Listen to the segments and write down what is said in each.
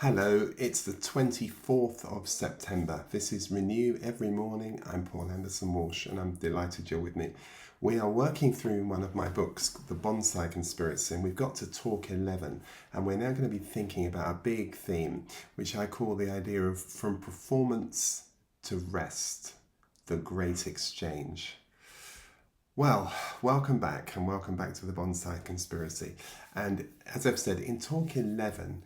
Hello, it's the 24th of September. This is Renew Every Morning. I'm Paul Anderson-Walsh and I'm delighted you're with me. We are working through one of my books, The Bonsai Conspiracy, and we've got to talk 11. And we're now going to be thinking about a big theme, which I call the idea of from performance to rest, the great exchange. Well, welcome back and welcome back to the Bonsai Conspiracy. And as I've said, in talk 11,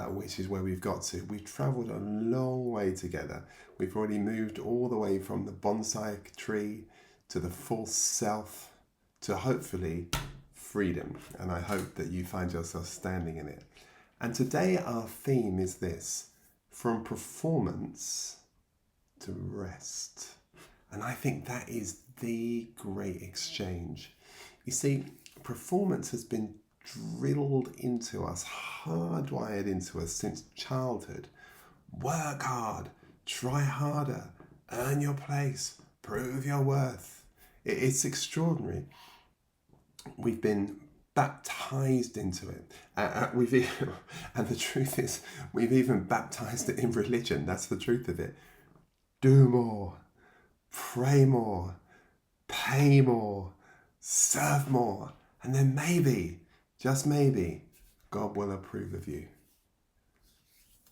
which is where we've got to, we've travelled a long way together. We've already moved all the way from the bonsai tree to the false self to hopefully freedom. And I hope that you find yourself standing in it. And today our theme is this, from performance to rest. And I think that is the great exchange. You see, performance has been drilled into us, hardwired into us since childhood. Work hard, try harder, earn your place, prove your worth. It's extraordinary. We've been baptized into it. And the truth is, we've even baptized it in religion. That's the truth of it. Do more. Pray more, pay more, serve more, and then maybe, just maybe, God will approve of you.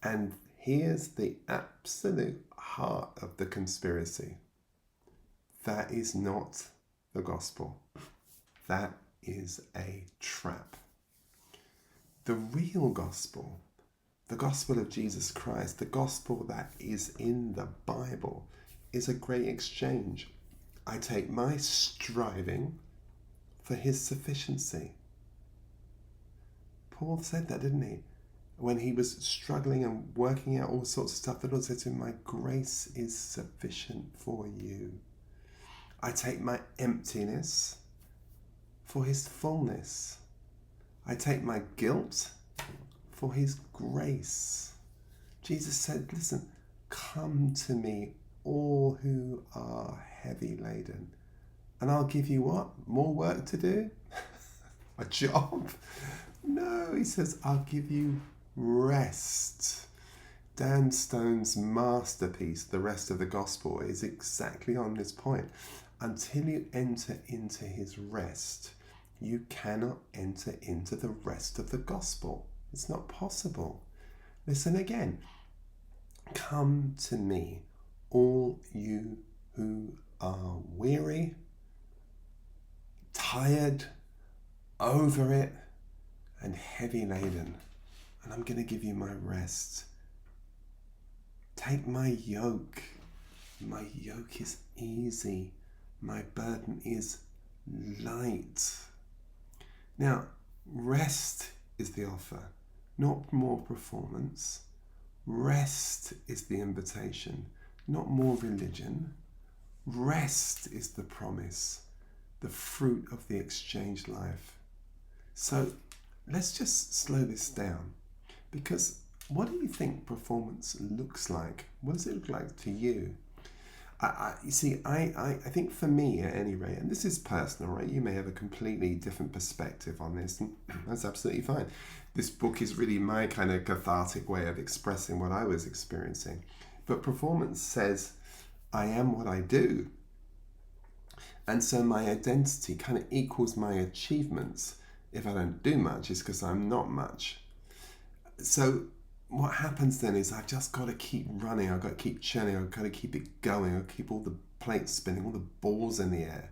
And here's the absolute heart of the conspiracy. That is not the gospel. That is a trap. The real gospel, the gospel of Jesus Christ, the gospel that is in the Bible, is a great exchange. I take my striving for his sufficiency. Paul said that, didn't he? When he was struggling and working out all sorts of stuff, the Lord said to him, my grace is sufficient for you. I take my emptiness for his fullness. I take my guilt for his grace. Jesus said, listen, come to me, all who are heavy laden, and I'll give you what? More work to do? A job? No, he says, I'll give you rest. Dan Stone's masterpiece, The Rest of the Gospel, is exactly on this point. Until you enter into his rest, you cannot enter into the rest of the gospel. It's not possible. Listen again. Come to me, all you who are weary, tired, over it, and heavy laden, and I'm going to give you my rest. Take my yoke. My yoke is easy. My burden is light. Now, rest is the offer, not more performance. Rest is the invitation, not more religion. Rest is the promise, the fruit of the exchange life. So let's just slow this down, because what do you think performance looks like? What does it look like to you? I think for me at any rate, and this is personal, right? You may have a completely different perspective on this, and that's absolutely fine. This book is really my kind of cathartic way of expressing what I was experiencing. But performance says, I am what I do. And so my identity kind of equals my achievements. If I don't do much, it's because I'm not much. So what happens then is I've just got to keep running, I've got to keep churning, I've got to keep it going, I've got to keep all the plates spinning, all the balls in the air.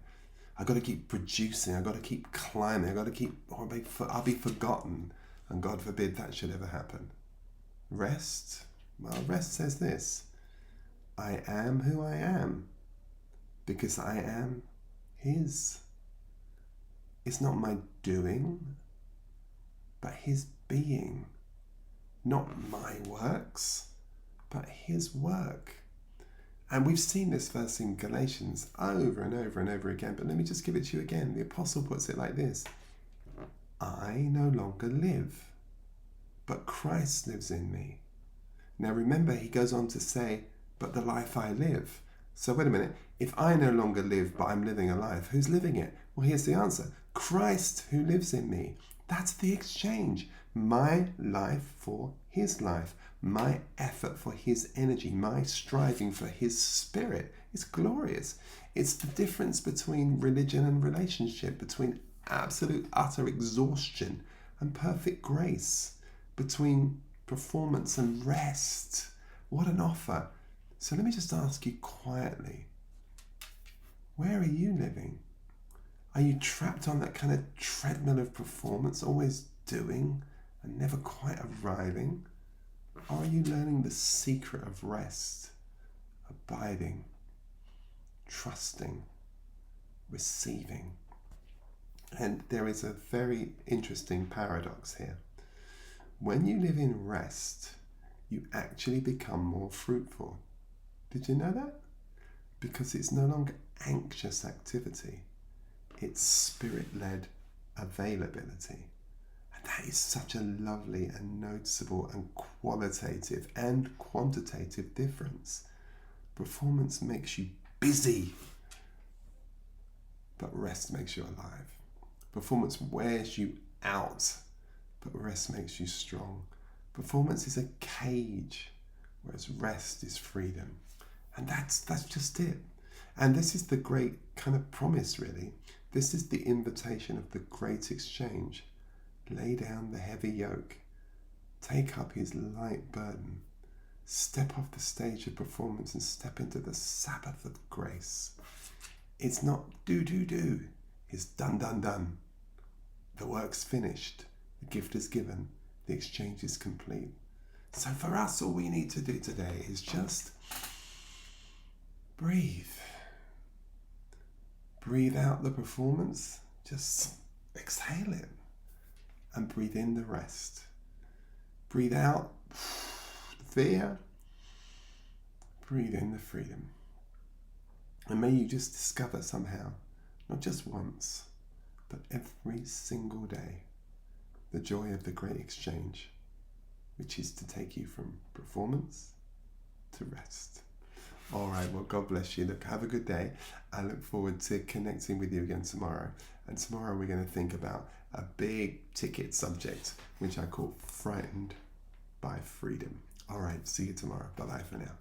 I've got to keep producing, I've got to keep climbing, I've got to keep, I'll be forgotten, and God forbid that should ever happen. Rest? Well, rest says this, I am who I am, because I am his. It's not my doing, but his being. Not my works, but his work. And we've seen this verse in Galatians over and over and over again, but let me just give it to you again. The apostle puts it like this. I no longer live, but Christ lives in me. Now remember, he goes on to say, but the life I live. So wait a minute, if I no longer live, but I'm living a life, who's living it? Well, here's the answer. Christ who lives in me. That's the exchange. My life for his life. My effort for his energy. My striving for his spirit. It's glorious. It's the difference between religion and relationship, between absolute utter exhaustion and perfect grace, between performance and rest. What an offer. So let me just ask you quietly, where are you living? Are you trapped on that kind of treadmill of performance, always doing and never quite arriving? Or are you learning the secret of rest, abiding, trusting, receiving? And there is a very interesting paradox here. When you live in rest, you actually become more fruitful. Did you know that? Because it's no longer anxious activity. It's spirit-led availability. And that is such a lovely and noticeable and qualitative and quantitative difference. Performance makes you busy, but rest makes you alive. Performance wears you out, but rest makes you strong. Performance is a cage, whereas rest is freedom. And that's just it. And this is the great kind of promise, really. This is the invitation of the great exchange. Lay down the heavy yoke. Take up his light burden. Step off the stage of performance and step into the Sabbath of grace. It's not do. It's done. The work's finished. The gift is given. The exchange is complete. So for us, all we need to do today is just breathe. Breathe out the performance. Just exhale it. And breathe in the rest. Breathe out the fear. Breathe in the freedom. And may you just discover somehow, not just once, but every single day, the joy of the great exchange, which is to take you from performance to rest. All right, well, God bless you. Look, have a good day. I look forward to connecting with you again tomorrow. And tomorrow we're going to think about a big ticket subject, which I call frightened by freedom. All right, see you tomorrow. Bye-bye for now.